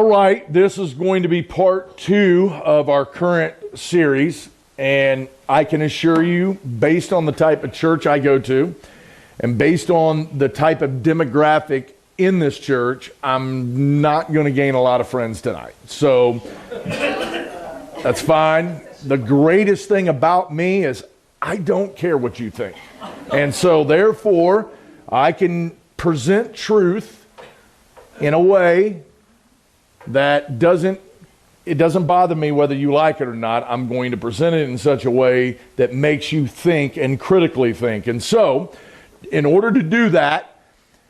All right, this is going to be part 2 of our current series, and I can assure you, based on the type of church I go to, and based on the type of demographic in this church, I'm not going to gain a lot of friends tonight. So that's fine. The greatest thing about me is I don't care what you think. And so therefore, I can present truth in a way that doesn't bother me whether you like it or not. I'm going to present it in such a way that makes you think and critically think. And so, in order to do that,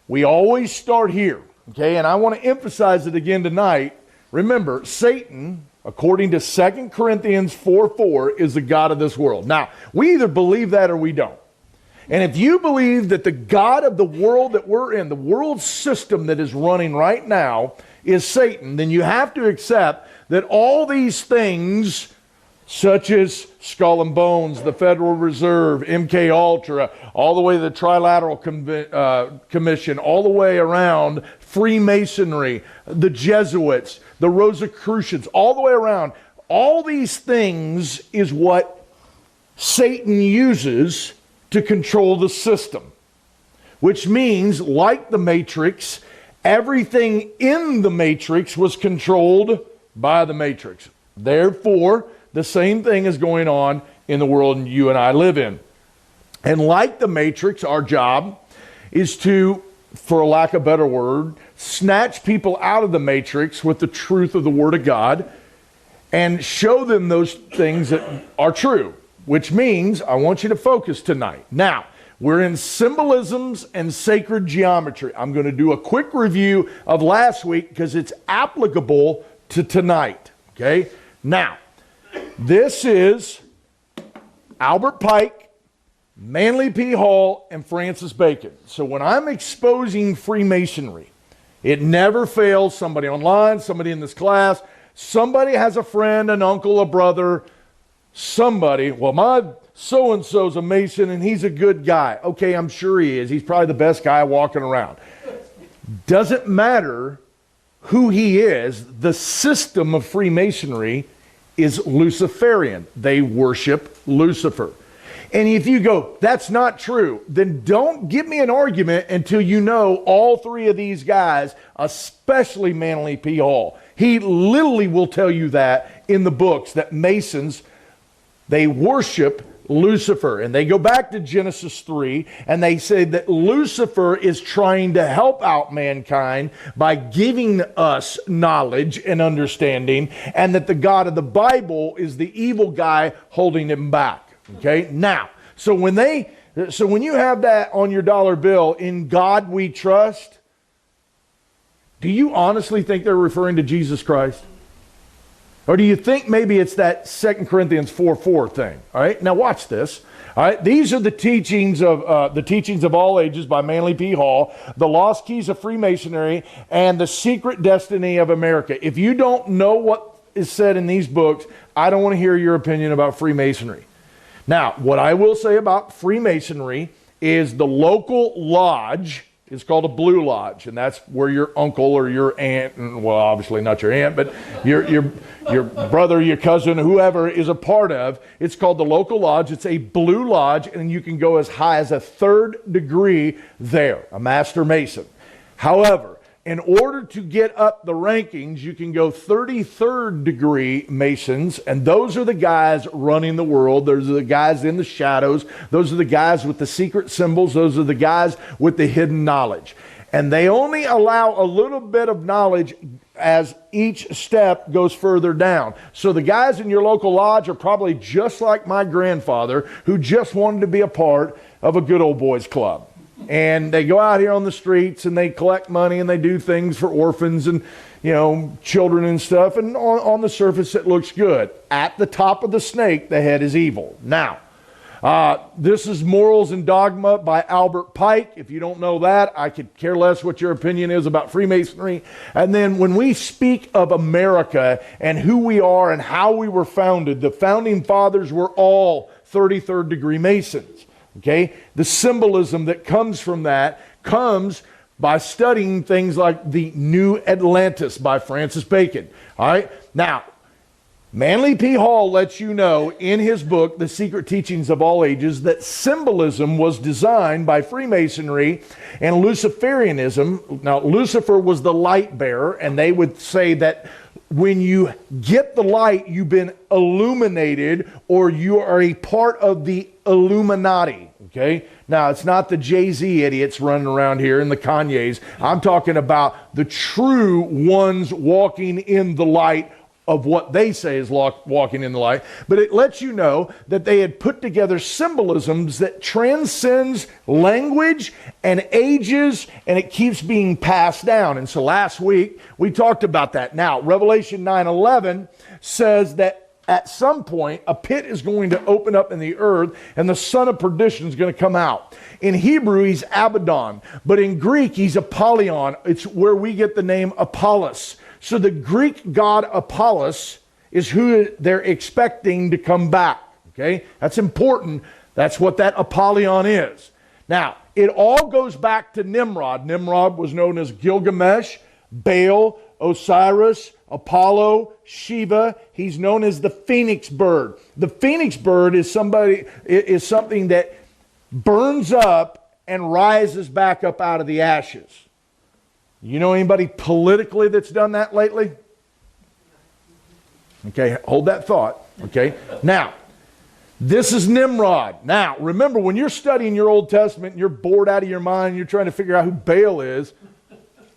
we always start here, okay? And I want to emphasize it again tonight. Remember, Satan, according to 2 Corinthians 4:4, is the god of this world. Now, we either believe that or we don't. And if you believe that the god of the world that we're in, the world system that is running right now, is Satan, then you have to accept that all these things, such as Skull and Bones, the Federal Reserve, MK Ultra, all the way to the Trilateral Commission, all the way around Freemasonry, the Jesuits, the Rosicrucians, all the way around, all these things is what Satan uses to control the system. Which means, like the Matrix, everything in the Matrix was controlled by the Matrix. Therefore, the same thing is going on in the world you and I live in. And like the Matrix, our job is to, for lack of a better word, snatch people out of the Matrix with the truth of the Word of God and show them those things that are true, which means I want you to focus tonight. Now, we're in Symbolisms and Sacred Geometry. I'm going to do a quick review of last week because it's applicable to tonight. Okay? Now, this is Albert Pike, Manly P. Hall, and Francis Bacon. So when I'm exposing Freemasonry, it never fails. Somebody online, somebody in this class, somebody has a friend, an uncle, a brother, somebody, well, my so-and-so's a Mason and he's a good guy. Okay, I'm sure he is. He's probably the best guy walking around. Doesn't matter who he is. The system of Freemasonry is Luciferian. They worship Lucifer. And if you go, that's not true, then don't give me an argument until you know all three of these guys, especially Manly P. Hall. He literally will tell you that in the books, that Masons, they worship Lucifer. And they go back to Genesis 3, and they say that Lucifer is trying to help out mankind by giving us knowledge and understanding, and that the God of the Bible is the evil guy holding him back. Okay? Now, so when you have that on your dollar bill, in God we trust, do you honestly think they're referring to Jesus Christ? Or do you think maybe it's that 2 Corinthians 4:4 thing? All right, now watch this. All right, these are the teachings of all ages by Manly P. Hall, the lost keys of Freemasonry, and the secret destiny of America. If you don't know what is said in these books, I don't want to hear your opinion about Freemasonry. Now, what I will say about Freemasonry is the local lodge is called a Blue Lodge, and that's where your uncle or your aunt, well, obviously not your aunt, but your brother, your cousin, whoever is a part of. It's called the local lodge. It's a Blue Lodge, and you can go as high as a 3rd degree there, a Master Mason. However, in order to get up the rankings, you can go 33rd degree Masons, and those are the guys running the world. Those are the guys in the shadows. Those are the guys with the secret symbols. Those are the guys with the hidden knowledge. And they only allow a little bit of knowledge as each step goes further down. So the guys in your local lodge are probably just like my grandfather, who just wanted to be a part of a good old boys club. And they go out here on the streets and they collect money and they do things for orphans and, children and stuff. And on the surface, it looks good. At the top of the snake, the head is evil. Now, this is Morals and Dogma by Albert Pike. If you don't know that, I could care less what your opinion is about Freemasonry. And then when we speak of America and who we are and how we were founded, the founding fathers were all 33rd degree Masons. Okay? The symbolism that comes from that comes by studying things like the New Atlantis by Francis Bacon. All right? Now, Manly P. Hall lets you know in his book, The Secret Teachings of All Ages, that symbolism was designed by Freemasonry and Luciferianism. Now, Lucifer was the light bearer, and they would say that when you get the light, you've been illuminated, or you are a part of the Illuminati. Okay? Now, it's not the Jay-Z idiots running around here and the Kanyes. I'm talking about the true ones walking in the light of what they say is walking in the light. But it lets you know that they had put together symbolisms that transcends language and ages, and it keeps being passed down. And so last week, we talked about that. Now, Revelation 9:11 says that at some point, a pit is going to open up in the earth, and the son of perdition is going to come out. In Hebrew, he's Abaddon, but in Greek, he's Apollyon. It's where we get the name Apollos. So the Greek god Apollos is who they're expecting to come back. Okay? That's important. That's what that Apollyon is. Now, it all goes back to Nimrod. Nimrod was known as Gilgamesh, Baal, Osiris, Apollo, Shiva. He's known as the phoenix bird. The phoenix bird is something that burns up and rises back up out of the ashes. You know anybody politically that's done that lately? Okay, hold that thought. Okay, now, this is Nimrod. Now, remember, when you're studying your Old Testament and you're bored out of your mind, you're trying to figure out who Baal is,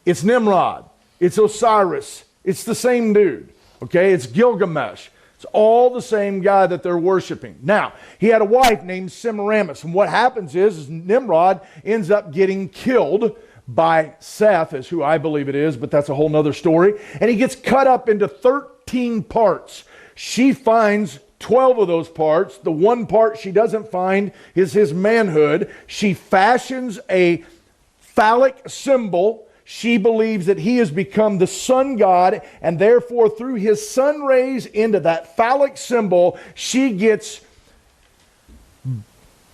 it's Nimrod. It's Osiris. It's the same dude. Okay, it's Gilgamesh. It's all the same guy that they're worshiping. Now, he had a wife named Semiramis, and what happens is Nimrod ends up getting killed by Seth, is who I believe it is, but that's a whole nother story. And he gets cut up into 13 parts. She finds 12 of those parts. The one part she doesn't find is his manhood. She fashions a phallic symbol. She believes that he has become the sun god, and therefore through his sun rays into that phallic symbol, she gets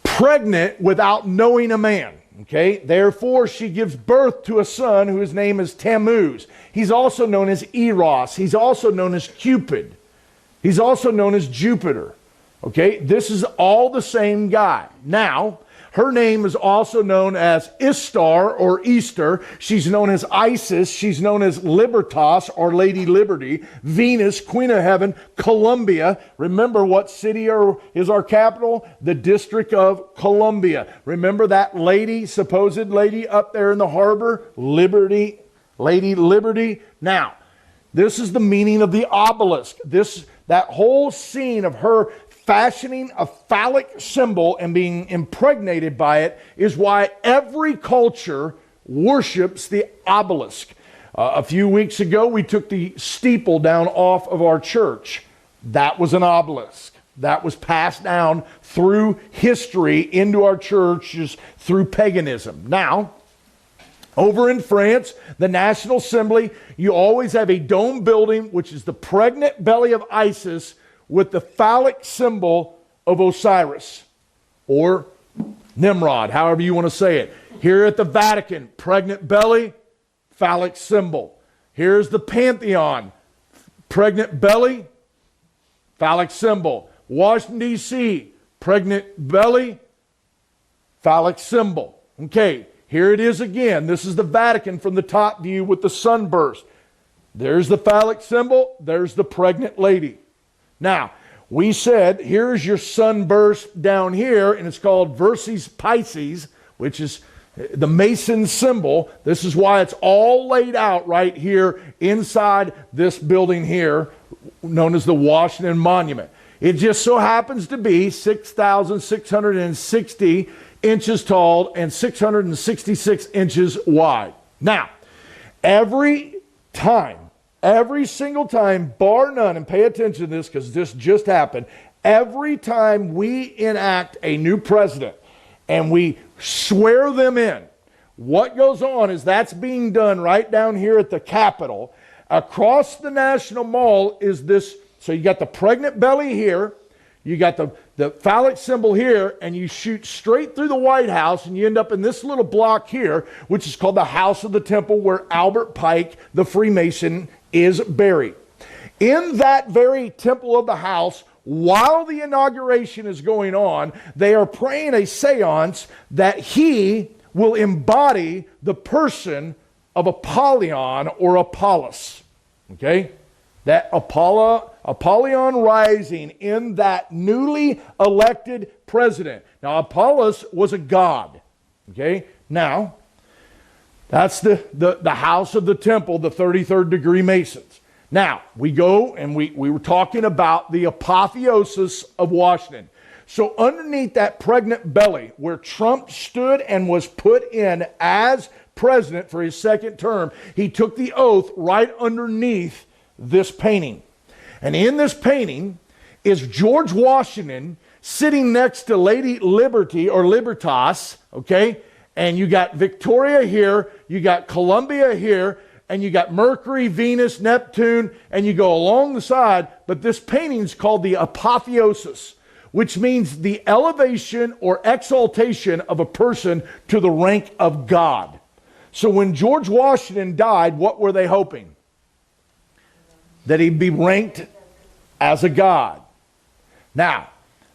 pregnant without knowing a man. Okay, therefore she gives birth to a son whose name is Tammuz. He's also known as Eros. He's also known as Cupid. He's also known as Jupiter. Okay, this is all the same guy. Now, her name is also known as Istar or Easter. She's known as Isis. She's known as Libertas or Lady Liberty. Venus, Queen of Heaven. Columbia. Remember what city is our capital? The District of Columbia. Remember that lady, supposed lady up there in the harbor? Liberty. Lady Liberty. Now, this is the meaning of the obelisk. That whole scene of her fashioning a phallic symbol and being impregnated by it is why every culture worships the obelisk. A few weeks ago, we took the steeple down off of our church. That was an obelisk. That was passed down through history into our churches through paganism. Now, over in France, the National Assembly, you always have a dome building, which is the pregnant belly of Isis, with the phallic symbol of Osiris or Nimrod, however you want to say it. Here at the Vatican, pregnant belly, phallic symbol. Here's the Pantheon, pregnant belly, phallic symbol. Washington, D.C., pregnant belly, phallic symbol. Okay, here it is again. This is the Vatican from the top view with the sunburst. There's the phallic symbol. There's the pregnant lady. Now, we said, here's your sunburst down here, and it's called Versus Pisces, which is the Mason symbol. This is why it's all laid out right here inside this building here, known as the Washington Monument. It just so happens to be 6,660 inches tall and 666 inches wide. Now, every single time, bar none, and pay attention to this because this just happened, every time we enact a new president and we swear them in, what goes on is that's being done right down here at the Capitol. Across the National Mall is this, so you got the pregnant belly here, you got the the phallic symbol here, and you shoot straight through the White House, and you end up in this little block here, which is called the House of the Temple, where Albert Pike, the Freemason, is buried. In that very temple of the house, while the inauguration is going on, they are praying a seance that he will embody the person of Apollyon or Apollos. Okay? That Apollyon rising in that newly elected president. Now, Apollos was a god. Okay? Now, that's the house of the temple, the 33rd degree Masons. Now, we go and we were talking about the apotheosis of Washington. So underneath that pregnant belly where Trump stood and was put in as president for his second term, he took the oath right underneath this painting. And in this painting is George Washington sitting next to Lady Liberty or Libertas, okay? And you got Victoria here, you got Columbia here, and you got Mercury, Venus, Neptune, and you go along the side, but this painting is called the apotheosis, which means the elevation or exaltation of a person to the rank of God. So when George Washington died, what were they hoping? That he'd be ranked as a god. Now,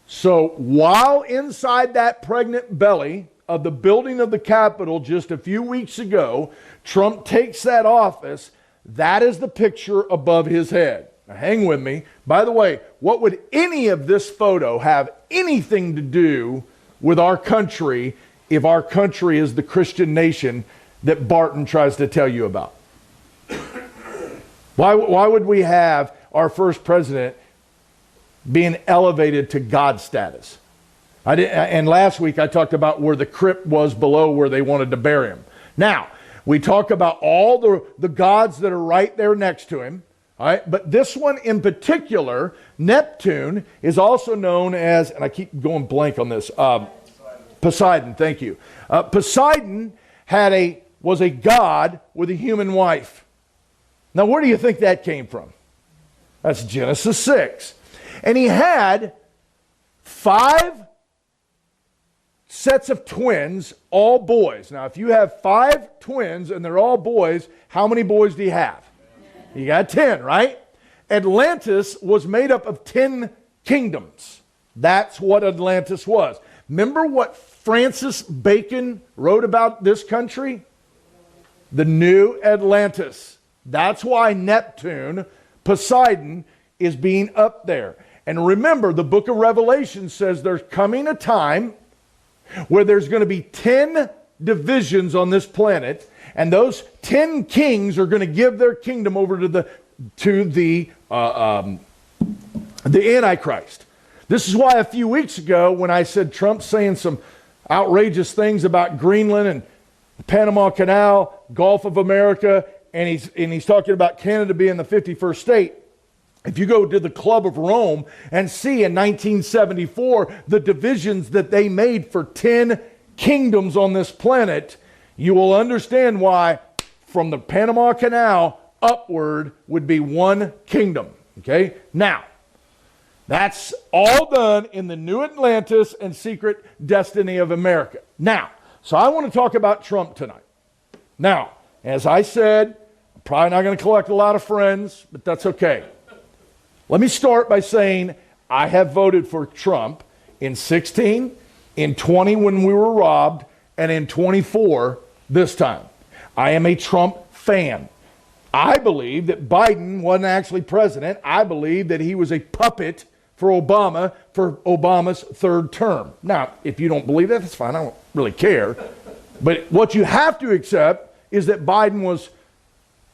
so while inside that pregnant belly of the building of the Capitol just a few weeks ago, Trump takes that office, that is the picture above his head. Now, hang with me. By the way, what would any of this photo have anything to do with our country if our country is the Christian nation that Barton tries to tell you about? Why would we have our first president being elevated to God status? And last week I talked about where the crypt was below where they wanted to bury him. Now, we talk about all the gods that are right there next to him. All right, but this one in particular, Neptune, is also known as, and I keep going blank on this, Poseidon, thank you. Poseidon was a god with a human wife. Now, where do you think that came from? That's Genesis 6. And he had 5 sets of twins, all boys. Now, if you have 5 twins and they're all boys, how many boys do you have? You got 10, right? Atlantis was made up of 10 kingdoms. That's what Atlantis was. Remember what Francis Bacon wrote about this country? The New Atlantis. That's why Neptune, Poseidon, is being up there. And remember, the book of Revelation says there's coming a time where there's going to be 10 divisions on this planet, and those 10 kings are going to give their kingdom over to the Antichrist. This is why a few weeks ago when I said Trump's saying some outrageous things about Greenland and the Panama Canal, Gulf of America, and he's talking about Canada being the 51st state. If you go to the Club of Rome and see in 1974 the divisions that they made for 10 kingdoms on this planet, you will understand why from the Panama Canal upward would be one kingdom. Okay? Now, that's all done in the New Atlantis and Secret Destiny of America. Now, so I want to talk about Trump tonight. Now, as I said, I'm probably not going to collect a lot of friends, but that's okay. Let me start by saying I have voted for Trump in 16, in 20 when we were robbed, and in 24 this time. I am a Trump fan. I believe that Biden wasn't actually president. I believe that he was a puppet for Obama for Obama's third term. Now, if you don't believe that, that's fine. I don't really care. But what you have to accept is that Biden was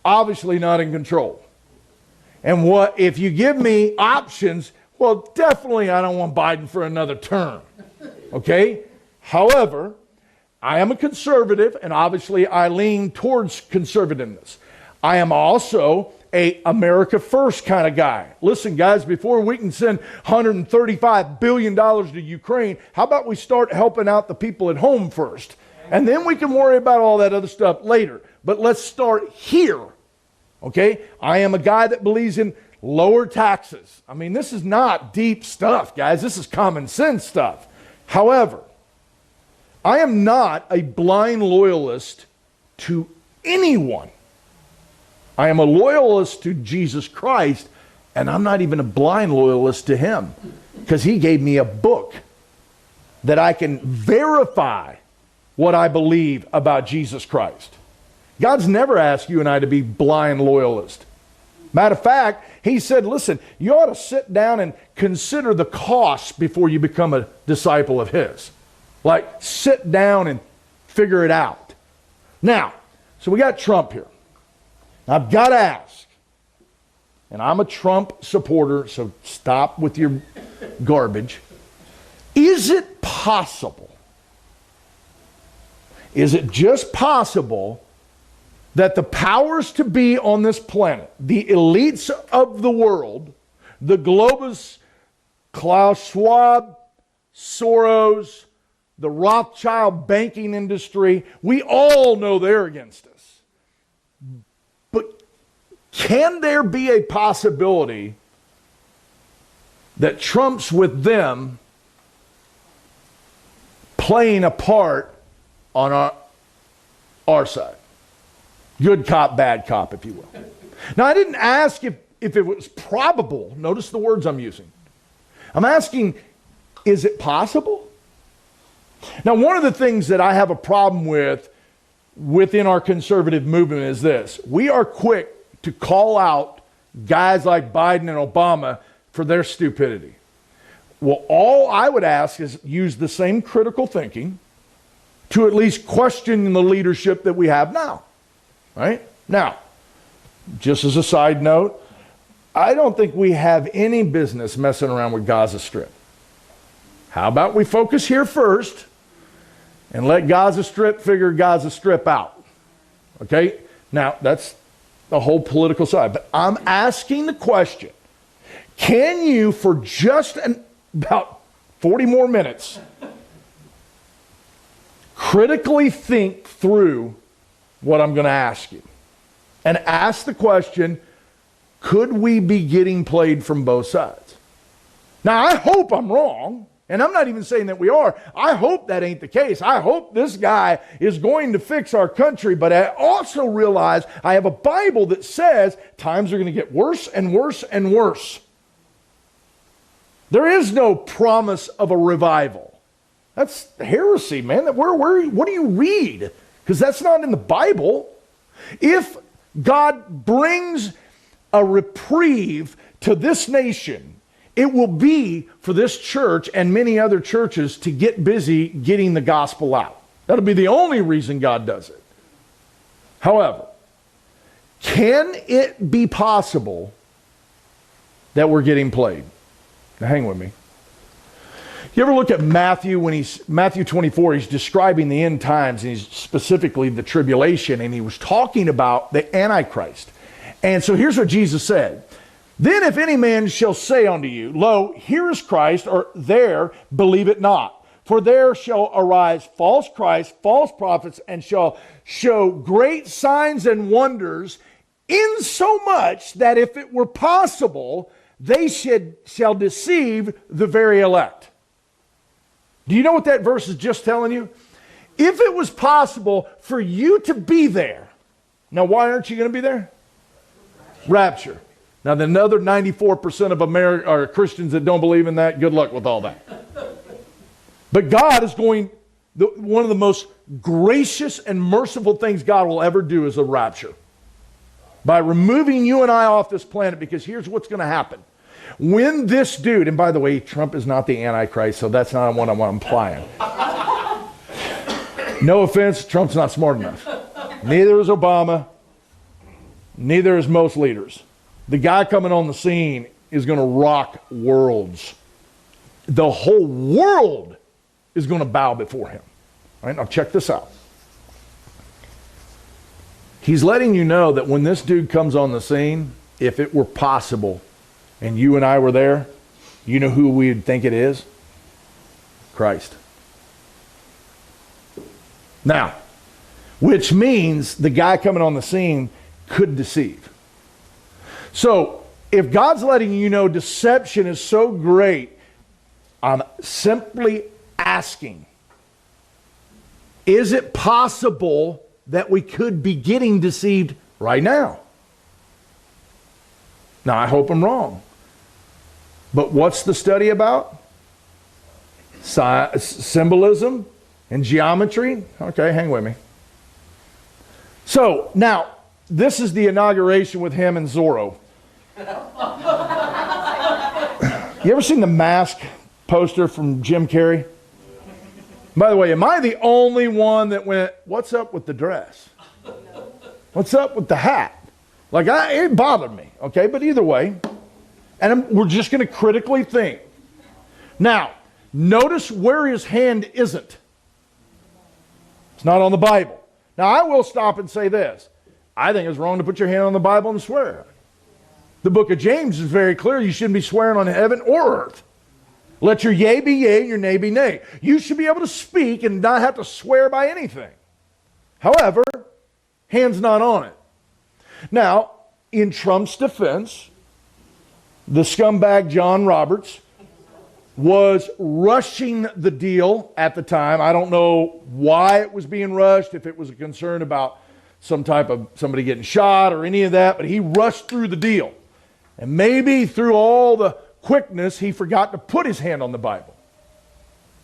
obviously not in control. And what if you give me options, well, definitely I don't want Biden for another term. Okay? However, I am a conservative, and obviously I lean towards conservativeness. I am also a America First kind of guy. Listen, guys, before we can send $135 billion to Ukraine, how about we start helping out the people at home first? And then we can worry about all that other stuff later. But let's start here. Okay? I am a guy that believes in lower taxes. I mean, this is not deep stuff, guys. This is common sense stuff. However, I am not a blind loyalist to anyone. I am a loyalist to Jesus Christ, and I'm not even a blind loyalist to him, because he gave me a book that I can verify what I believe about Jesus Christ. God's never asked you and I to be blind loyalists. Matter of fact, he said, listen, you ought to sit down and consider the cost before you become a disciple of his. Like, sit down and figure it out. Now, so we got Trump here. I've got to ask, and I'm a Trump supporter, so stop with your garbage. Is it possible, is it just possible that the powers to be on this planet, the elites of the world, the globalists, Klaus Schwab, Soros, the Rothschild banking industry, we all know they're against us. But can there be a possibility that Trump's with them playing a part on our side? Good cop, bad cop, if you will. Now, I didn't ask if it was probable. Notice the words I'm using. I'm asking, is it possible? Now, one of the things that I have a problem with within our conservative movement is this. We are quick to call out guys like Biden and Obama for their stupidity. Well, all I would ask is use the same critical thinking to at least question the leadership that we have now. Right? Now, just as a side note, I don't think we have any business messing around with Gaza Strip. How about we focus here first and let Gaza Strip figure Gaza Strip out? Okay? Now, that's the whole political side. But I'm asking the question, can you, for just about 40 more minutes, critically think through what I'm going to ask you? And ask the question, could we be getting played from both sides? Now, I hope I'm wrong. And I'm not even saying that we are. I hope that ain't the case. I hope this guy is going to fix our country. But I also realize I have a Bible that says times are going to get worse and worse and worse. There is no promise of a revival. That's heresy, man. What do you read? Because that's not in the Bible. If God brings a reprieve to this nation, it will be for this church and many other churches to get busy getting the gospel out. That'll be the only reason God does it. However, can it be possible that we're getting played? Now hang with me. You ever look at Matthew, Matthew 24, he's describing the end times, and he's specifically the tribulation, and he was talking about the Antichrist. And so here's what Jesus said. Then if any man shall say unto you, lo, here is Christ, or there, believe it not. For there shall arise false Christs, false prophets, and shall show great signs and wonders, insomuch that if it were possible, they shall deceive the very elect. Do you know what that verse is just telling you? If it was possible for you to be there, now why aren't you going to be there? Rapture. Now, the other 94% of America are Christians that don't believe in that. Good luck with all that. But God is going, one of the most gracious and merciful things God will ever do is a rapture. By removing you and I off this planet, because here's what's going to happen. When this dude, and by the way, Trump is not the Antichrist, so that's not what I'm implying. No offense, Trump's not smart enough. Neither is Obama. Neither is most leaders. The guy coming on the scene is going to rock worlds. The whole world is going to bow before him. All right, now check this out. He's letting you know that when this dude comes on the scene, if it were possible, and you and I were there, you know who we'd think it is? Christ. Now, which means the guy coming on the scene could deceive. So, if God's letting you know deception is so great, I'm simply asking, is it possible that we could be getting deceived right now? Now, I hope I'm wrong. But what's the study about? Symbolism and geometry? Okay, hang with me. So, now, this is the inauguration with him and Zorro. You ever seen the Mask poster from Jim Carrey? By the way, am I the only one that went, what's up with the dress? What's up with the hat? Like, it bothered me, okay? But either way, and we're just going to critically think. Now, notice where his hand isn't. It's not on the Bible. Now, I will stop and say this. I think it's wrong to put your hand on the Bible and swear. The book of James is very clear. You shouldn't be swearing on heaven or earth. Let your yea be yea and your nay be nay. You should be able to speak and not have to swear by anything. However, hand's not on it. Now, in Trump's defense, the scumbag John Roberts was rushing the deal at the time. I don't know why it was being rushed, if it was a concern about some type of somebody getting shot or any of that, but he rushed through the deal. And maybe through all the quickness, he forgot to put his hand on the Bible.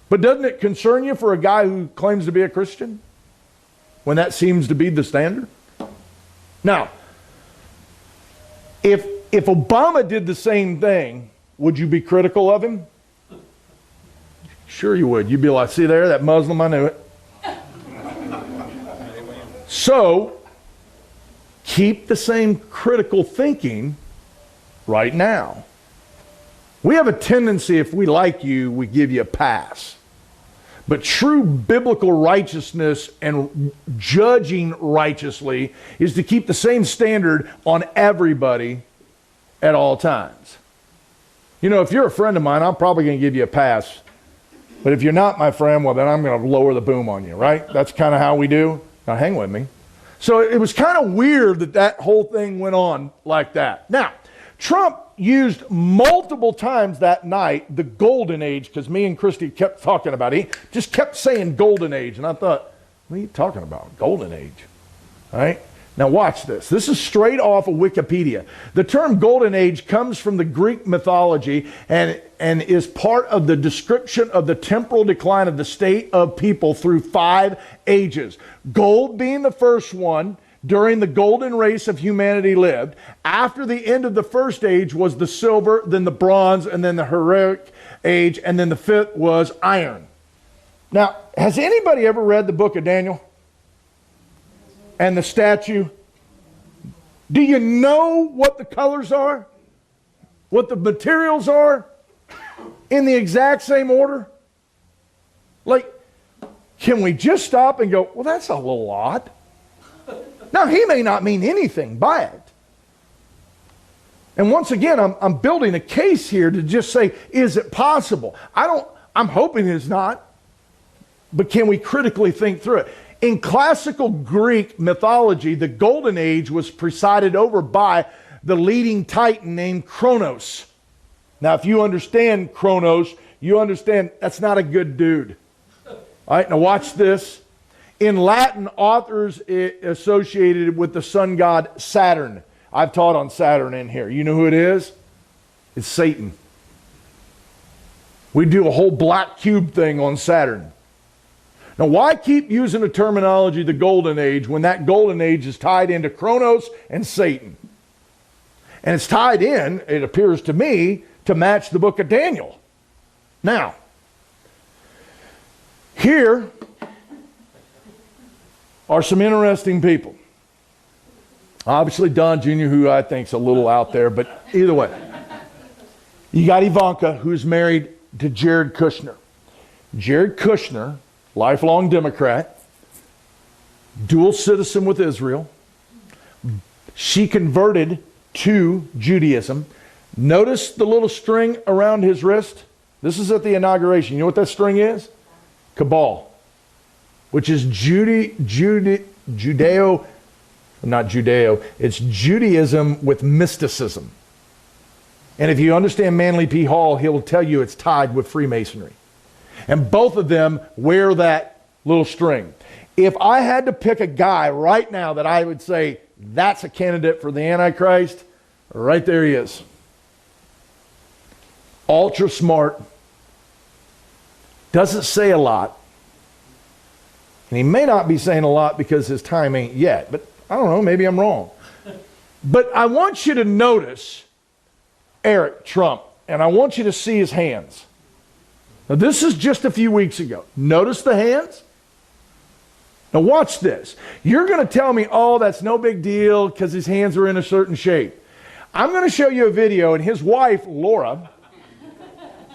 But doesn't it concern you for a guy who claims to be a Christian when that seems to be the standard? Now, if Obama did the same thing, would you be critical of him? Sure you would. You'd be like, see there, that Muslim, I knew it. So, keep the same critical thinking right now. We have a tendency, if we like you, we give you a pass. But true biblical righteousness and judging righteously is to keep the same standard on everybody at all times. You know, if you're a friend of mine, I'm probably going to give you a pass. But if you're not my friend, well, then I'm going to lower the boom on you, right? That's kind of how we do. Now, hang with me. So it was kind of weird that that whole thing went on like that. Now, Trump used multiple times that night the golden age, because me and Christy kept talking about it. He just kept saying golden age. And I thought, what are you talking about? Golden age. All right? Now watch this. This is straight off of Wikipedia. The term golden age comes from the Greek mythology and is part of the description of the temporal decline of the state of people through 5 ages. Gold being the first one. During the golden race of humanity lived. After the end of the first age was the silver, then the bronze, and then the heroic age, and then the 5th was iron. Now, has anybody ever read the book of Daniel? And the statue? Do you know what the colors are? What the materials are? In the exact same order? Like, can we just stop and go, well, that's a little odd. Now, he may not mean anything by it. And once again, I'm building a case here to just say, is it possible? I'm hoping it's not. But can we critically think through it? In classical Greek mythology, the Golden Age was presided over by the leading titan named Kronos. Now, if you understand Kronos, you understand that's not a good dude. All right, now watch this. In Latin, authors associated with the sun god Saturn. I've taught on Saturn in here. You know who it is? It's Satan. We do a whole black cube thing on Saturn. Now, why keep using the terminology the Golden Age when that Golden Age is tied into Kronos and Satan? And it's tied in, it appears to me, to match the book of Daniel. Now, here are some interesting people. Obviously, Don Jr., who I think is a little out there, but either way. You got Ivanka, who's married to Jared Kushner. Jared Kushner, lifelong Democrat, dual citizen with Israel. She converted to Judaism. Notice the little string around his wrist? This is at the inauguration. You know what that string is? Cabal, which is Judeo, not Judeo, it's Judaism with mysticism. And if you understand Manly P. Hall, he'll tell you it's tied with Freemasonry. And both of them wear that little string. If I had to pick a guy right now that I would say that's a candidate for the Antichrist, right there he is. Ultra smart. Doesn't say a lot. And he may not be saying a lot because his time ain't yet. But I don't know, maybe I'm wrong. But I want you to notice Eric Trump. And I want you to see his hands. Now this is just a few weeks ago. Notice the hands? Now watch this. You're going to tell me, oh, that's no big deal because his hands are in a certain shape. I'm going to show you a video, and his wife, Laura,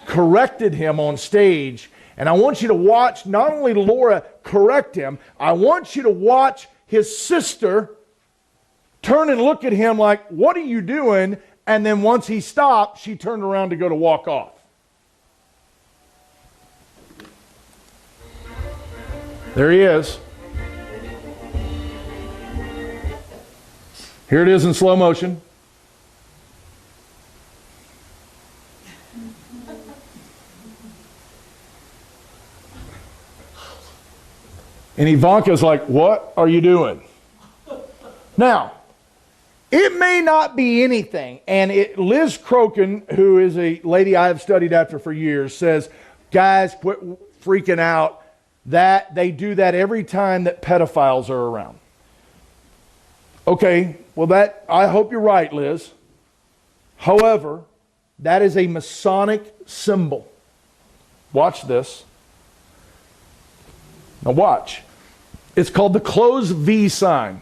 corrected him on stage. And I want you to watch not only Laura correct him, I want you to watch his sister turn and look at him like, what are you doing? And then once he stopped, she turned around to go to walk off. There he is. Here it is in slow motion. And Ivanka's like, what are you doing? Now, it may not be anything. And Liz Crokin, who is a lady I have studied after for years, says, guys, quit freaking out. That they do that every time that pedophiles are around. Okay, well I hope you're right, Liz. However, that is a Masonic symbol. Watch this. Now watch. It's called the closed V sign.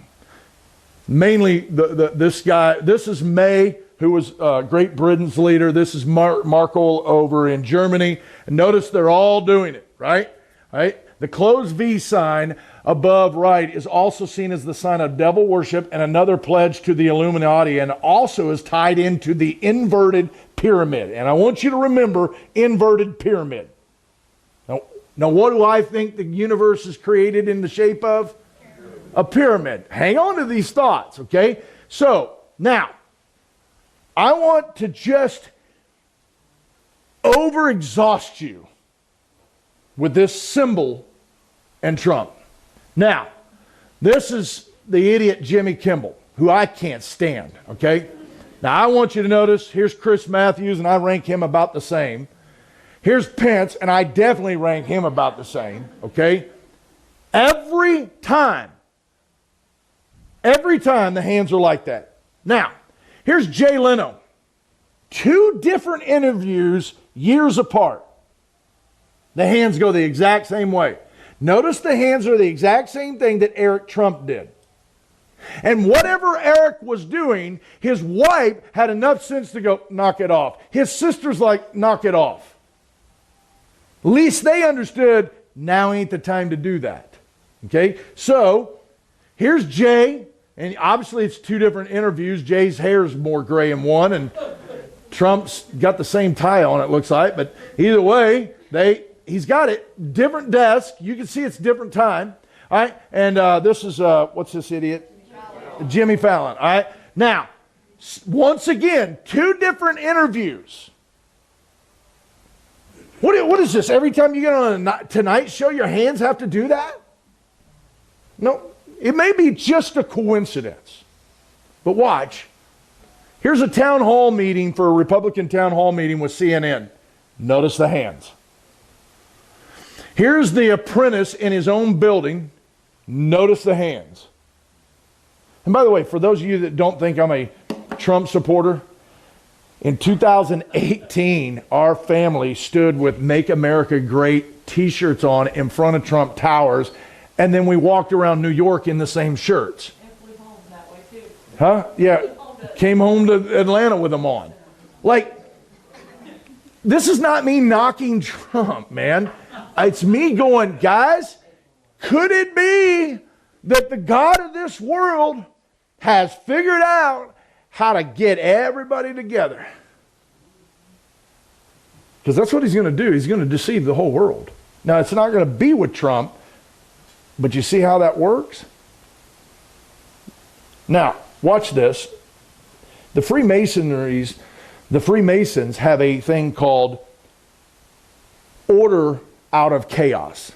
Mainly this guy, this is May, who was Great Britain's leader. This is Markle over in Germany. And notice they're all doing it, right? Right? The closed V sign above right is also seen as the sign of devil worship and another pledge to the Illuminati, and also is tied into the inverted pyramid. And I want you to remember inverted pyramid. Now what do I think the universe is created in the shape of? A pyramid. Hang on to these thoughts, okay? So, now, I want to just overexhaust you with this symbol and Trump. Now, this is the idiot Jimmy Kimmel, who I can't stand, okay? Now, I want you to notice, here's Chris Matthews, and I rank him about the same. Here's Pence, and I definitely rank him about the same, okay? Every time the hands are like that. Now, here's Jay Leno. 2 different interviews years apart. The hands go the exact same way. Notice the hands are the exact same thing that Eric Trump did. And whatever Eric was doing, his wife had enough sense to go, knock it off. His sister's like, knock it off. At least they understood, now ain't the time to do that. Okay? So, here's Jay, and obviously it's 2 different interviews. Jay's hair is more gray in one, and Trump's got the same tie on, it looks like. But either way, he's got it. Different desk. You can see it's different time. All right? And this is, what's this idiot? Jimmy Fallon. All right? Now, once again, 2 different interviews. What is this? Every time you get on a Tonight Show, your hands have to do that? No, it may be just a coincidence. But watch. Here's a town hall meeting for a Republican town hall meeting with CNN. Notice the hands. Here's the apprentice in his own building. Notice the hands. And by the way, for those of you that don't think I'm a Trump supporter, in 2018, our family stood with Make America Great t-shirts on in front of Trump Towers, and then we walked around New York in the same shirts. Huh? Yeah. Came home to Atlanta with them on. Like, this is not me knocking Trump, man. It's me going, guys, could it be that the God of this world has figured out how to get everybody together? Because that's what he's going to do. He's going to deceive the whole world. Now, it's not going to be with Trump, but you see how that works? Now, watch this. The Freemasons have a thing called order out of chaos,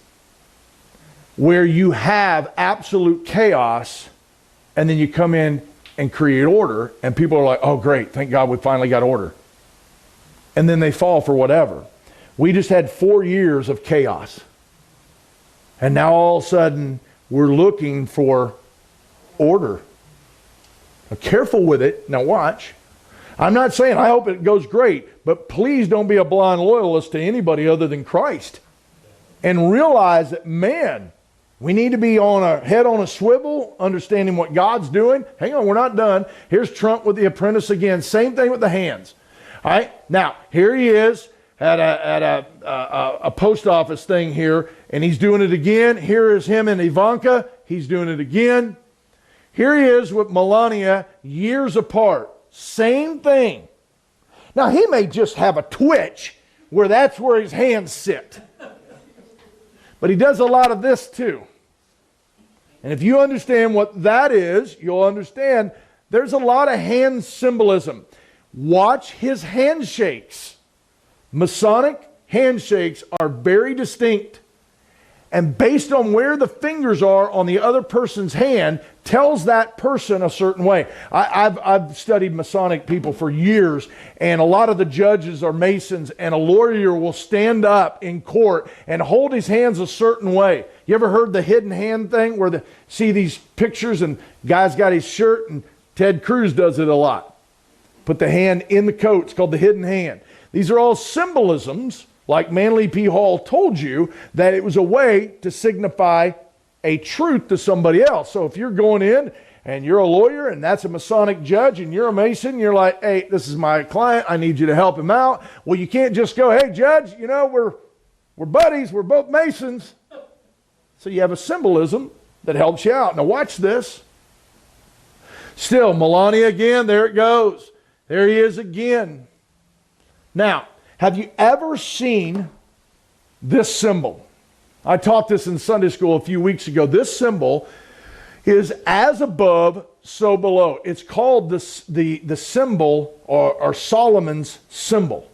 where you have absolute chaos and then you come in and create order, and people are like, oh great, thank God we finally got order. And then they fall for whatever. We just had 4 years of chaos. And now all of a sudden we're looking for order. Now, careful with it. Now watch. I'm not saying I hope it goes great, but please don't be a blind loyalist to anybody other than Christ. And realize that, man, we need to be on a head on a swivel, understanding what God's doing. Hang on, we're not done. Here's Trump with the apprentice again. Same thing with the hands. All right, now here he is at a post office thing here, and he's doing it again. Here is him and Ivanka. He's doing it again. Here he is with Melania, years apart. Same thing. Now he may just have a twitch where that's where his hands sit. But he does a lot of this too. And if you understand what that is, you'll understand there's a lot of hand symbolism. Watch his handshakes. Masonic handshakes are very distinct. And based on where the fingers are on the other person's hand, tells that person a certain way. I've studied Masonic people for years, and a lot of the judges are Masons, and a lawyer will stand up in court and hold his hands a certain way. You ever heard the hidden hand thing, where see these pictures and guy's got his shirt, and Ted Cruz does it a lot. Put the hand in the coat. It's called the hidden hand. These are all symbolisms, like Manly P. Hall told you, that it was a way to signify a truth to somebody else. So if you're going in and you're a lawyer and that's a Masonic judge and you're a Mason, you're like, hey, this is my client, I need you to help him out. Well, you can't just go, hey, judge, you know, we're buddies, we're both Masons. So you have a symbolism that helps you out. Now watch this. Still, Melania again, there it goes. There he is again. Now, have you ever seen this symbol? I taught this in Sunday school a few weeks ago. This symbol is as above, so below. It's called the symbol or Solomon's symbol,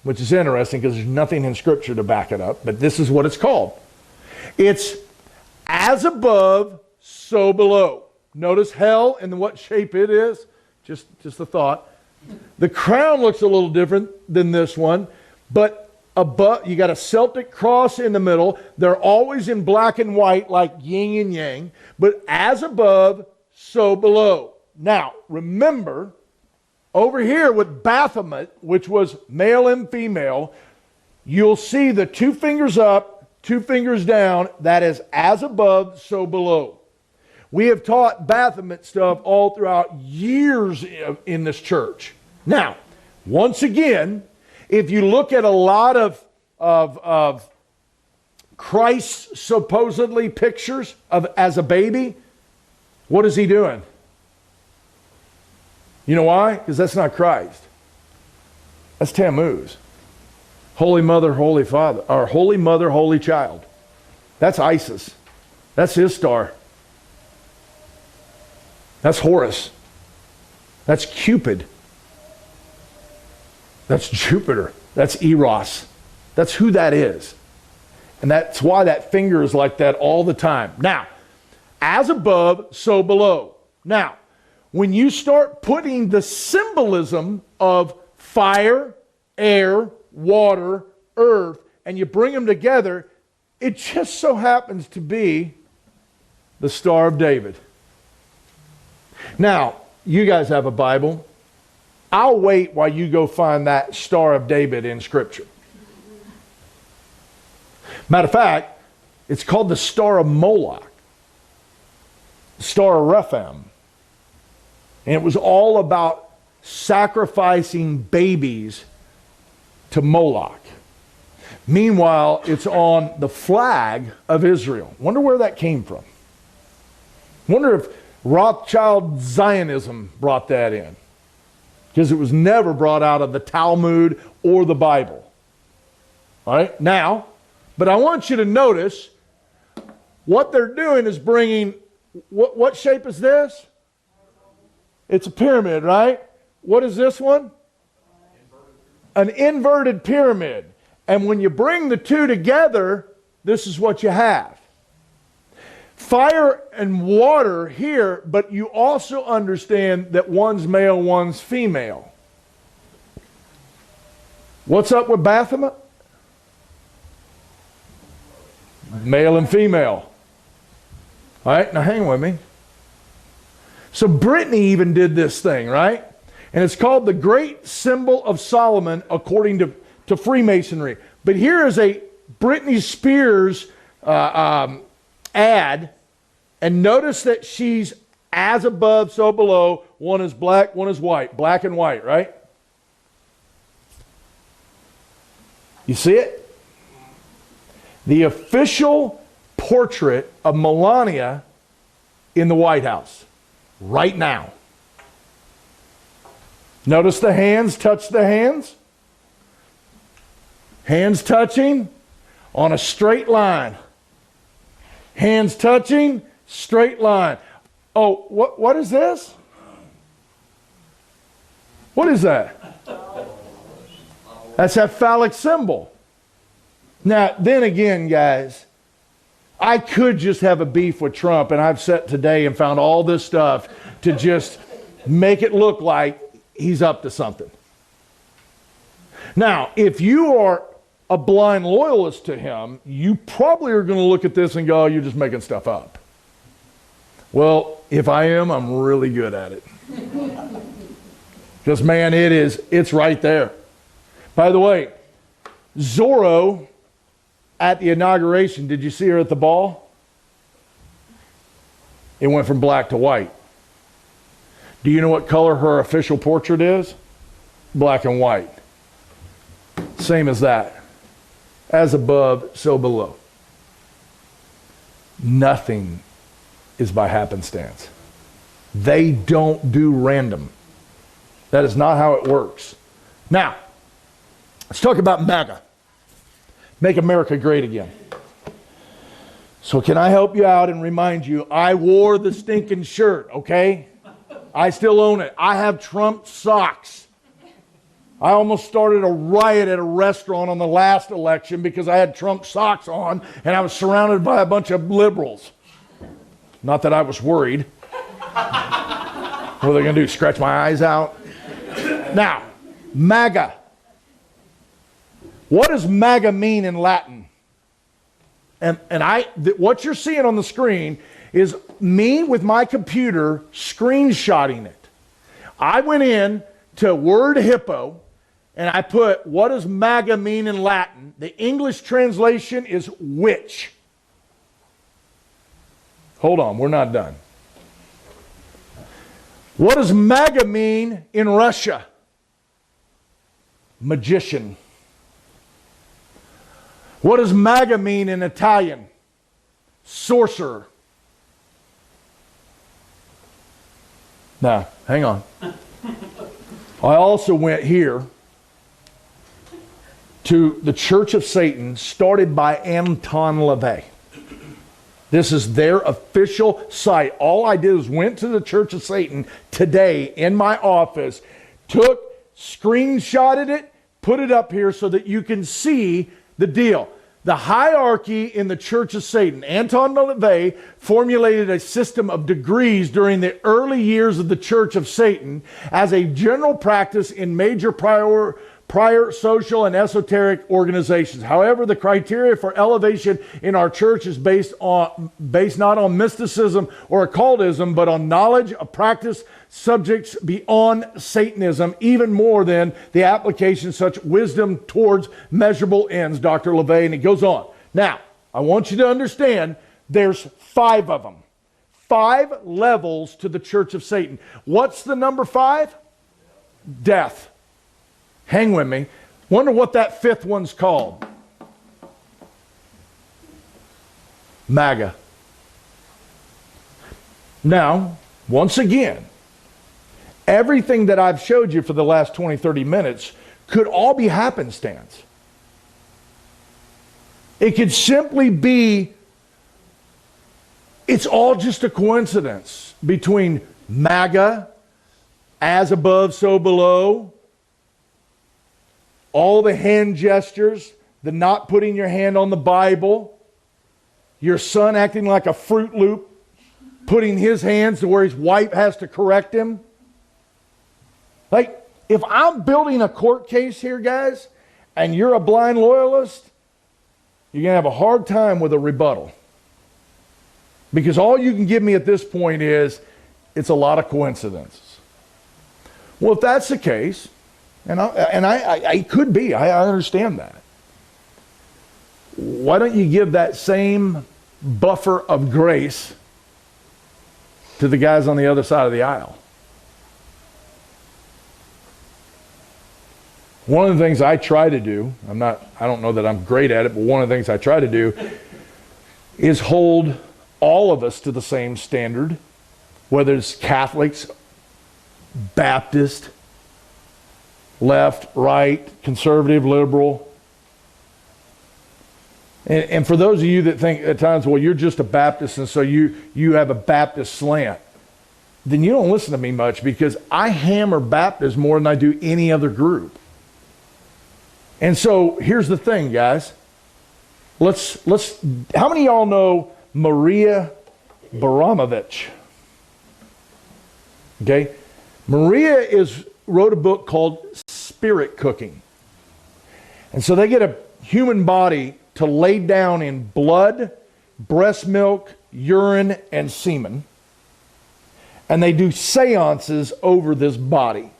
which is interesting because there's nothing in Scripture to back it up, but this is what it's called. It's as above, so below. Notice hell and what shape it is. Just a thought. The crown looks a little different than this one, but above, you got a Celtic cross in the middle. They're always in black and white, like yin and yang, but as above, so below. Now, remember, over here with Baphomet, which was male and female, you'll see the 2 fingers up, 2 fingers down. That is as above, so below. We have taught Baphomet stuff all throughout years in this church. Now, once again, if you look at a lot of Christ's supposedly pictures of as a baby, what is he doing? You know why? Because that's not Christ. That's Tammuz. Holy Mother, Holy Father, or Holy Mother, Holy Child. That's Isis. That's his star. That's Horus. That's Cupid. That's Jupiter. That's Eros. That's who that is. And that's why that finger is like that all the time. Now, as above, so below. Now, when you start putting the symbolism of fire, air, water, earth, and you bring them together, it just so happens to be the Star of David. Now, you guys have a Bible. I'll wait while you go find that Star of David in Scripture. Matter of fact, it's called the Star of Moloch, Star of Rephaim. And it was all about sacrificing babies to Moloch. Meanwhile, it's on the flag of Israel. Wonder where that came from. Wonder if Rothschild Zionism brought that in. Because it was never brought out of the Talmud or the Bible. All right, now, but I want you to notice what they're doing is bringing, what shape is this? It's a pyramid, right? What is this one? An inverted pyramid. And when you bring the two together, this is what you have. Fire and water here, but you also understand that one's male, one's female. What's up with Baphomet? Male and female. All right, now hang with me. So Brittany even did this thing, right? And it's called the Great Symbol of Solomon according to Freemasonry. But here is a Britney Spears ad, and notice that she's as above, so below. One is black, one is white. Black and white, right? You see it? The official portrait of Melania in the White House right now. Notice the hands touch the hands. Hands touching on a straight line. Hands touching, straight line. Oh, what is this? What is that? That's that phallic symbol. Now, then again, guys, I could just have a beef with Trump, and I've sat today and found all this stuff to just make it look like he's up to something. Now, if you are a blind loyalist to him, you probably are going to look at this and go, oh, you're just making stuff up. Well, if I am, I'm really good at it. Because, man, it's right there. By the way, Zorro at the inauguration, did you see her at the ball? It went from black to white. Do you know what color her official portrait is? Black and white. Same as that. As above, so below. Nothing is by happenstance. They don't do random. That is not how it works. Now, let's talk about MAGA. Make America Great Again. So can I help you out and remind you, I wore the stinking shirt, okay? I still own it. I have Trump socks. I almost started a riot at a restaurant on the last election because I had Trump socks on and I was surrounded by a bunch of liberals. Not that I was worried. What are they going to do, scratch my eyes out? Now, MAGA. What does MAGA mean in Latin? And what you're seeing on the screen is me with my computer screenshotting it. I went in to Word Hippo and I put, what does MAGA mean in Latin? The English translation is witch. Hold on, we're not done. What does MAGA mean in Russia? Magician. What does MAGA mean in Italian? Sorcerer. Now, hang on. I also went here to the Church of Satan, started by Anton LaVey. This is their official site. All I did was went to the Church of Satan today in my office, screenshotted it, put it up here so that you can see the deal. The hierarchy in the Church of Satan. Anton LaVey formulated a system of degrees during the early years of the Church of Satan as a general practice in major prior social and esoteric organizations. However, the criteria for elevation in our church is based not on mysticism or occultism, but on knowledge of practice subjects beyond Satanism, even more than the application of such wisdom towards measurable ends, Dr. LaVey, and it goes on. Now, I want you to understand there's 5 of them. 5 levels to the Church of Satan. What's the number 5? Death. Hang with me. Wonder what that 5th one's called. MAGA. Now, once again, everything that I've showed you for the last 20, 30 minutes could all be happenstance. It could simply be, it's all just a coincidence between MAGA, as above, so below. All the hand gestures, the not putting your hand on the Bible, your son acting like a Fruit Loop, putting his hands to where his wife has to correct him. Like, if I'm building a court case here, guys, and you're a blind loyalist, you're going to have a hard time with a rebuttal. Because all you can give me at this point is, it's a lot of coincidences. Well, if that's the case, and I could be, I understand that. Why don't you give that same buffer of grace to the guys on the other side of the aisle? One of the things I try to do, I don't know that I'm great at it, but one of the things I try to do is hold all of us to the same standard, whether it's Catholics, Baptist, left, right, conservative, liberal. And for those of you that think at times, well, you're just a Baptist and so you have a Baptist slant, then you don't listen to me much, because I hammer Baptists more than I do any other group. And so here's the thing, guys. How many of y'all know Maria Baramovich? Okay. Maria wrote a book called Spirit Cooking. And so they get a human body to lay down in blood, breast milk, urine, and semen. And they do seances over this body.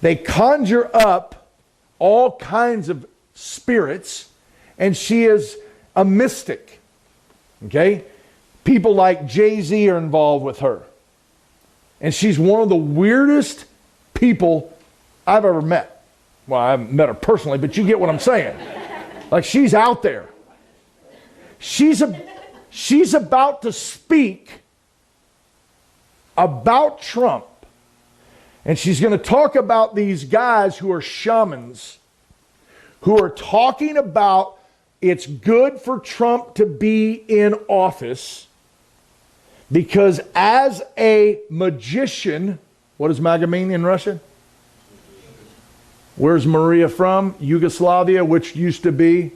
They conjure up all kinds of spirits, and she is a mystic. Okay? People like Jay-Z are involved with her. And she's one of the weirdest people I've ever met. Well, I haven't met her personally, but you get what I'm saying. Like, she's out there. She's about to speak about Trump. And she's going to talk about these guys who are shamans, who are talking about it's good for Trump to be in office because as a magician, what does MAGA mean in Russian? Where's Maria from? Yugoslavia, which used to be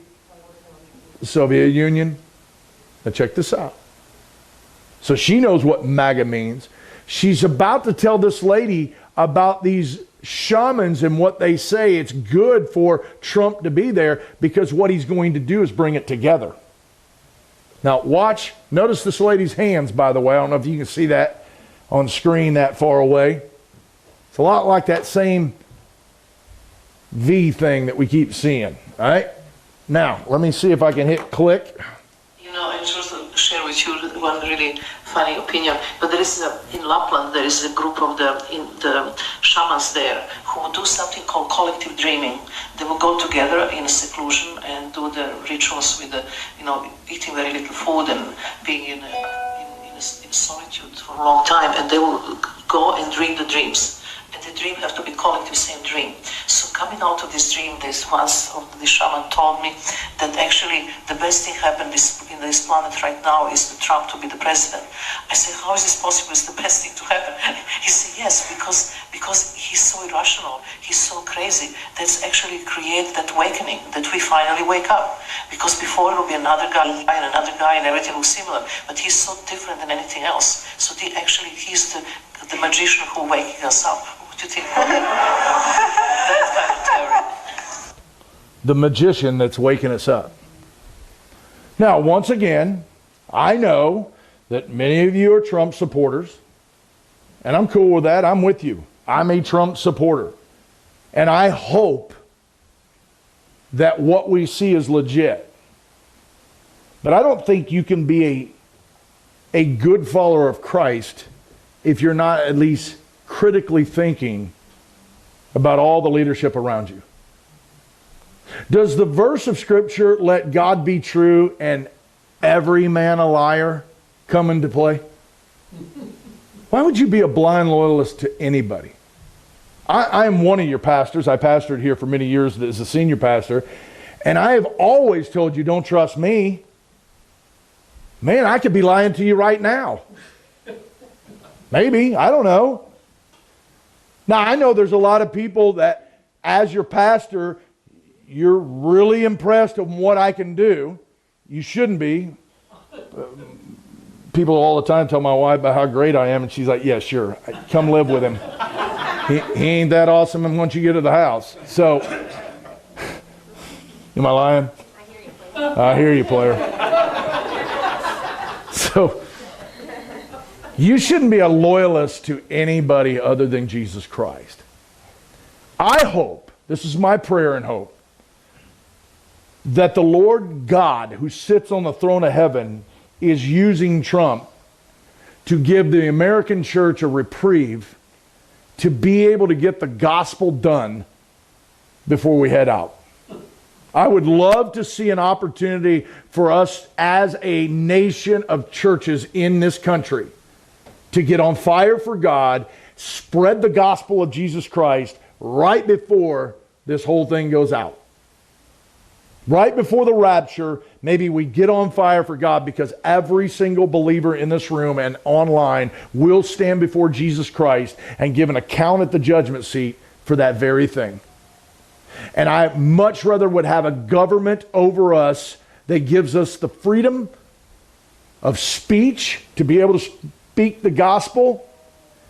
the Soviet Union. Now check this out. So she knows what MAGA means. She's about to tell this lady about these shamans and what they say it's good for Trump to be there because what he's going to do is bring it together. Now watch, notice this lady's hands, by the way. I don't know if you can see that on screen that far away. It's a lot like that same V thing that we keep seeing. All right? Now, let me see if I can hit click. You know, I just share with you one really funny opinion. But there is in Lapland, there is a group of the shamans there who do something called collective dreaming. They will go together in seclusion and do the rituals with the, eating very little food and being in solitude for a long time. And they will go and dream the dreams. And the dream have to be collective, same dream. So coming out of this dream, the shaman told me that actually the best thing happened in this planet right now is for Trump to be the president. I said, how is this possible? It's the best thing to happen. He said, yes, because he's so irrational, he's so crazy, that's actually create that awakening, that we finally wake up. Because before it will be another guy and everything looks similar. But he's so different than anything else. So he's the magician who waking us up. What do you think? That kind of theory. The magician that's waking us up. Now, once again, I know that many of you are Trump supporters, and I'm cool with that. I'm with you. I'm a Trump supporter. And I hope that what we see is legit. But I don't think you can be a good follower of Christ if you're not at least critically thinking about all the leadership around you. Does the verse of Scripture, let God be true and every man a liar, come into play? Why would you be a blind loyalist to anybody? I am one of your pastors. I pastored here for many years as a senior pastor, and I have always told you, don't trust me. Man, I could be lying to you right now. Maybe, I don't know. Now, I know there's a lot of people that, as your pastor, you're really impressed with what I can do. You shouldn't be. People all the time tell my wife about how great I am, and she's like, yeah, sure. Come live with him. He ain't that awesome once you get to the house. So, am I lying? I hear you, player. So, you shouldn't be a loyalist to anybody other than Jesus Christ. I hope, this is my prayer and hope, that the Lord God, who sits on the throne of heaven, is using Trump to give the American church a reprieve to be able to get the gospel done before we head out. I would love to see an opportunity for us as a nation of churches in this country to get on fire for God, spread the gospel of Jesus Christ right before this whole thing goes out. Right before the rapture, maybe we get on fire for God, because every single believer in this room and online will stand before Jesus Christ and give an account at the judgment seat for that very thing. And I much rather would have a government over us that gives us the freedom of speech to be able to speak the gospel,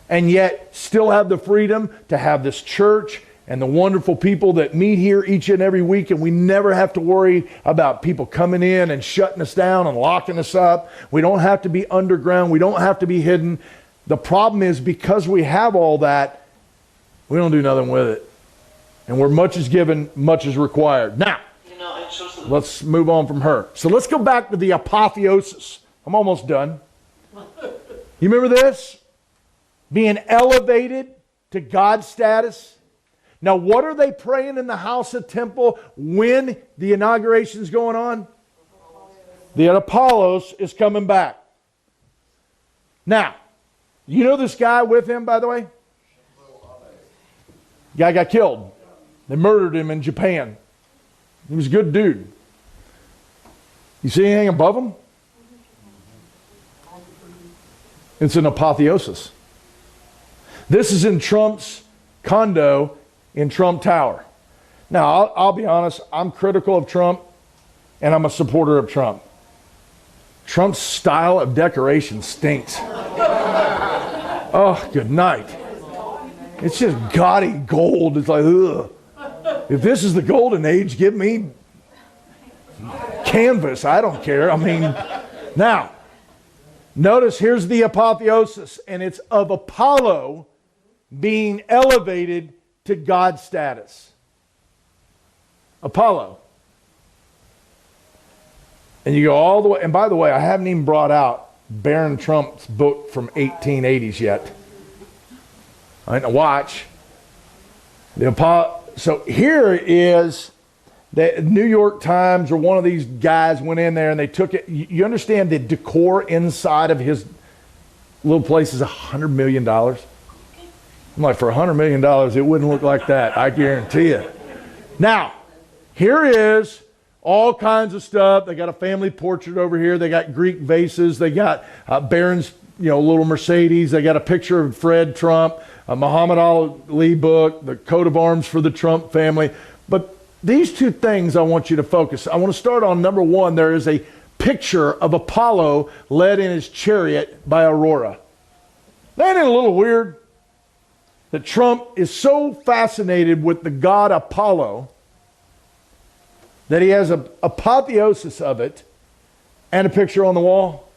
and yet still have the freedom to have this church and the wonderful people that meet here each and every week, and we never have to worry about people coming in and shutting us down and locking us up. We don't have to be underground. We don't have to be hidden. The problem is, because we have all that, we don't do nothing with it. And where much is given, much is required. Now, let's move on from her. So let's go back to the apotheosis. I'm almost done. You remember this? Being elevated to God's status. Now, what are they praying in the house of temple when the inauguration is going on? The Apollos is coming back. Now, you know this guy with him, by the way? Guy got killed. They murdered him in Japan. He was a good dude. You see anything above him? It's an apotheosis. This is in Trump's condo in Trump Tower. Now, I'll be honest, I'm critical of Trump, and I'm a supporter of Trump. Trump's style of decoration stinks. Oh, good night. It's just gaudy gold. It's like, ugh. If this is the golden age, give me canvas. I don't care. I mean, now, notice here's the apotheosis, and it's of Apollo being elevated to God's status. Apollo. And you go all the way, and by the way, I haven't even brought out Baron Trump's book from 1880s yet. I didn't watch. So here is the New York Times, or one of these guys went in there and they took it. You understand the decor inside of his little place is $100 million? I'm like, for $100 million, it wouldn't look like that. I guarantee you. Now, here is all kinds of stuff. They got a family portrait over here. They got Greek vases. They got Baron's, little Mercedes. They got a picture of Fred Trump, a Muhammad Ali book, the coat of arms for the Trump family. But these two things I want you to focus. I want to start on number one. There is a picture of Apollo led in his chariot by Aurora. Isn't it a little weird that Trump is so fascinated with the god Apollo that he has an apotheosis of it and a picture on the wall?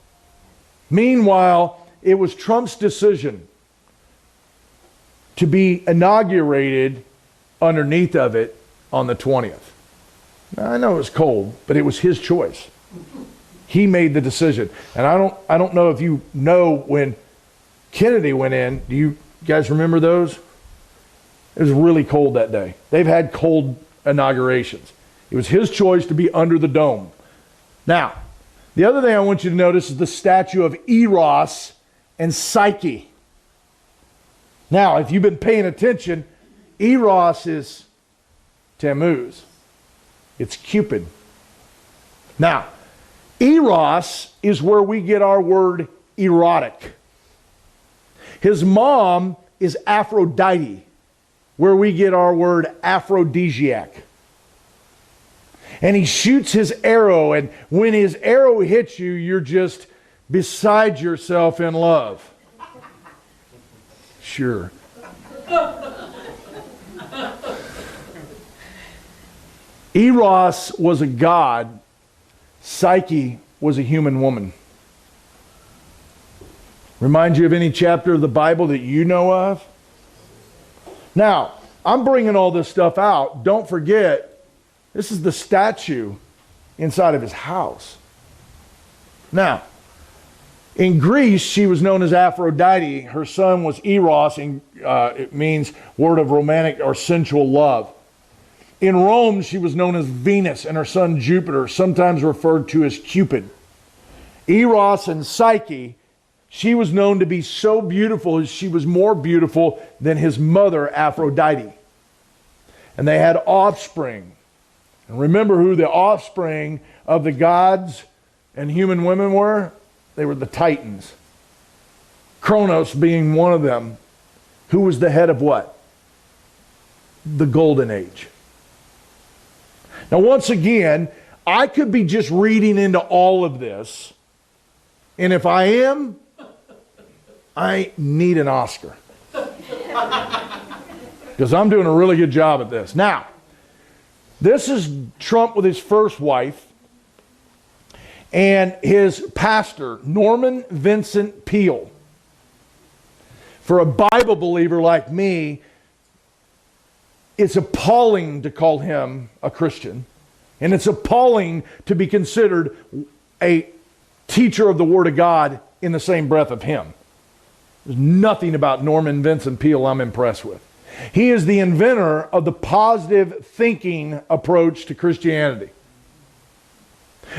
Meanwhile, it was Trump's decision to be inaugurated underneath of it on the 20th. Now, I know it was cold, but it was his choice. He made the decision. And I don't know if you know when Kennedy went in. Do you guys remember those? It was really cold that day. They've had cold inaugurations. It was his choice to be under the dome. Now, the other thing I want you to notice is the statue of Eros and Psyche. Now, if you've been paying attention, Eros is Tammuz. It's Cupid. Now, Eros is where we get our word erotic. His mom is Aphrodite. where we get our word aphrodisiac. And he shoots his arrow, and when his arrow hits you, you're just beside yourself in love. Sure. Eros was a god. Psyche was a human woman. Remind you of any chapter of the Bible that you know of? Now, I'm bringing all this stuff out. Don't forget, this is the statue inside of his house. Now, in Greece, she was known as Aphrodite. Her son was Eros, and it means word of romantic or sensual love. In Rome, she was known as Venus, and her son Jupiter, sometimes referred to as Cupid. Eros and Psyche, she was known to be so beautiful as she was more beautiful than his mother, Aphrodite. And they had offspring. And remember who the offspring of the gods and human women were? They were the Titans. Kronos being one of them, who was the head of what? The Golden Age. Now, once again, I could be just reading into all of this, and if I am, I need an Oscar. Because I'm doing a really good job at this. Now, this is Trump with his first wife and his pastor, Norman Vincent Peale. For a Bible believer like me, it's appalling to call him a Christian. And it's appalling to be considered a teacher of the Word of God in the same breath of him. There's nothing about Norman Vincent Peale I'm impressed with. He is the inventor of the positive thinking approach to Christianity.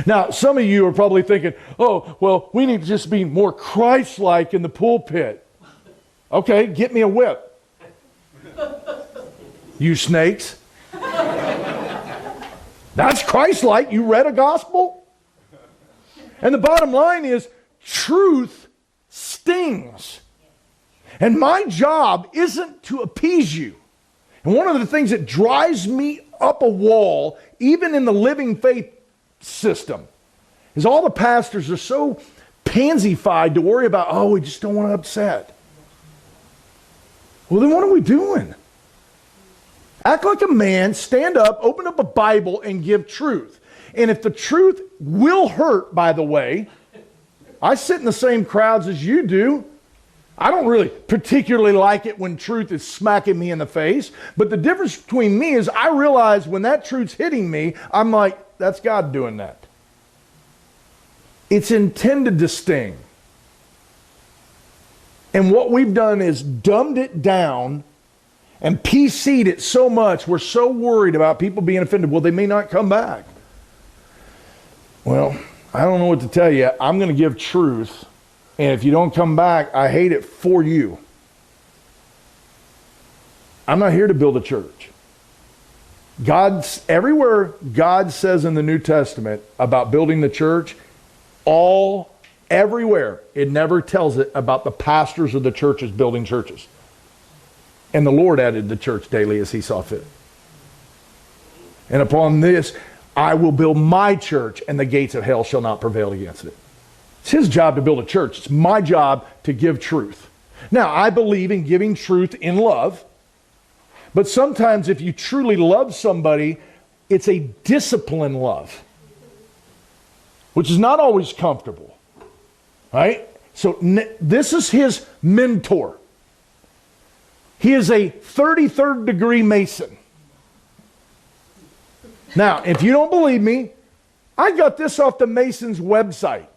Now, some of you are probably thinking, oh, well, we need to just be more Christ-like in the pulpit. Okay, get me a whip. You snakes. That's Christ-like. You read a gospel? And the bottom line is, truth stings. And my job isn't to appease you. And one of the things that drives me up a wall, even in the living faith system, is all the pastors are so pansy-fied to worry about, oh, we just don't want to upset. Well, then what are we doing? Act like a man, stand up, open up a Bible, and give truth. And if the truth will hurt, by the way, I sit in the same crowds as you do. I don't really particularly like it when truth is smacking me in the face. But the difference between me is I realize when that truth's hitting me, I'm like, that's God doing that. It's intended to sting. And what we've done is dumbed it down and PC'd it so much, we're so worried about people being offended. Well, they may not come back. Well, I don't know what to tell you. I'm going to give truth. And if you don't come back, I hate it for you. I'm not here to build a church. Everywhere God says in the New Testament about building the church, everywhere, it never tells it about the pastors of the churches building churches. And the Lord added the church daily as he saw fit. And upon this, I will build my church, and the gates of hell shall not prevail against it. It's his job to build a church. It's my job to give truth. Now, I believe in giving truth in love. But sometimes if you truly love somebody, it's a disciplined love, which is not always comfortable. Right? So this is his mentor. He is a 33rd degree Mason. Now, if you don't believe me, I got this off the Mason's website.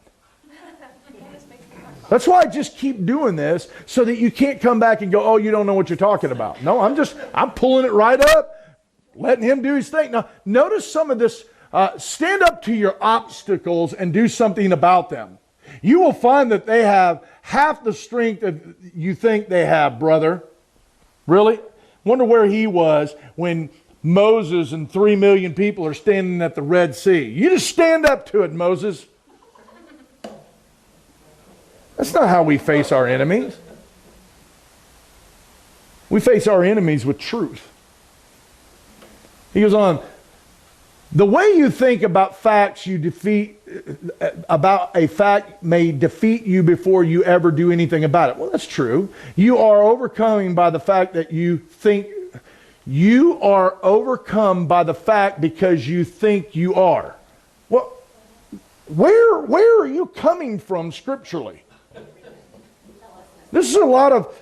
That's why I just keep doing this, so that you can't come back and go, oh, you don't know what you're talking about. No, I'm pulling it right up, letting him do his thing. Now, notice some of this. Stand up to your obstacles and do something about them. You will find that they have half the strength that you think they have, brother. Really? Wonder where he was when Moses and 3 million people are standing at the Red Sea. You just stand up to it, Moses. That's not how we face our enemies. We face our enemies with truth. He goes on, the way you think about facts about a fact may defeat you before you ever do anything about it. Well, that's true. You are overcoming by the fact that you think you are overcome by the fact because you think you are. Well, where are you coming from scripturally? This is a lot of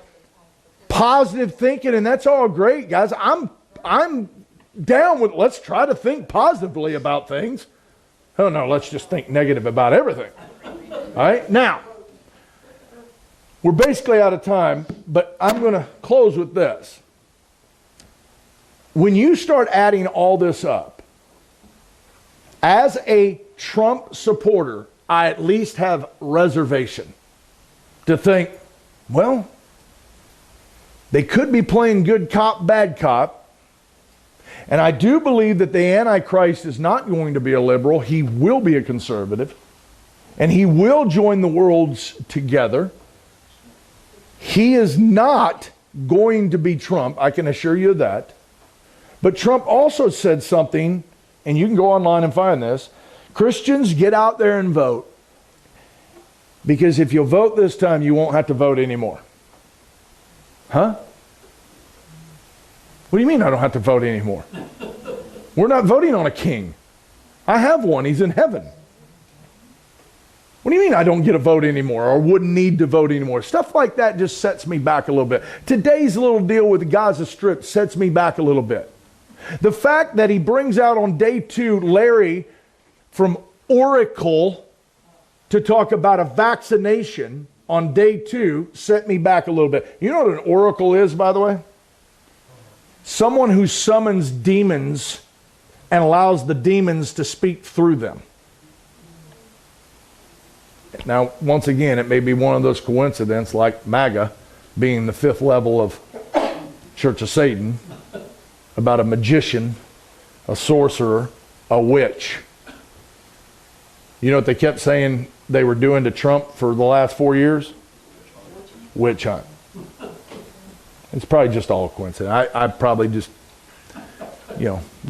positive thinking, and that's all great, guys. I'm down with, let's try to think positively about things. Oh no, let's just think negative about everything. All right, now, we're basically out of time, but I'm going to close with this. When you start adding all this up, as a Trump supporter, I at least have reservation to think, well, they could be playing good cop, bad cop. And I do believe that the Antichrist is not going to be a liberal. He will be a conservative. And he will join the worlds together. He is not going to be Trump, I can assure you of that. But Trump also said something, and you can go online and find this. Christians, get out there and vote. Because if you'll vote this time, you won't have to vote anymore. Huh? What do you mean I don't have to vote anymore? We're not voting on a king. I have one. He's in heaven. What do you mean I don't get a vote anymore or wouldn't need to vote anymore? Stuff like that just sets me back a little bit. Today's little deal with the Gaza Strip sets me back a little bit. The fact that he brings out on day 2 Larry from Oracle to talk about a vaccination on day 2 set me back a little bit. You know what an oracle is, by the way? Someone who summons demons and allows the demons to speak through them. Now, once again, it may be one of those coincidences like MAGA being the 5th level of Church of Satan, about a magician, a sorcerer, a witch. You know what they kept saying they were doing to Trump for the last 4 years? Witch hunt. It's probably just all a coincidence. I probably just,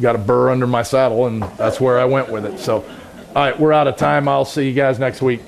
got a burr under my saddle, and that's where I went with it. So, all right, we're out of time. I'll see you guys next week.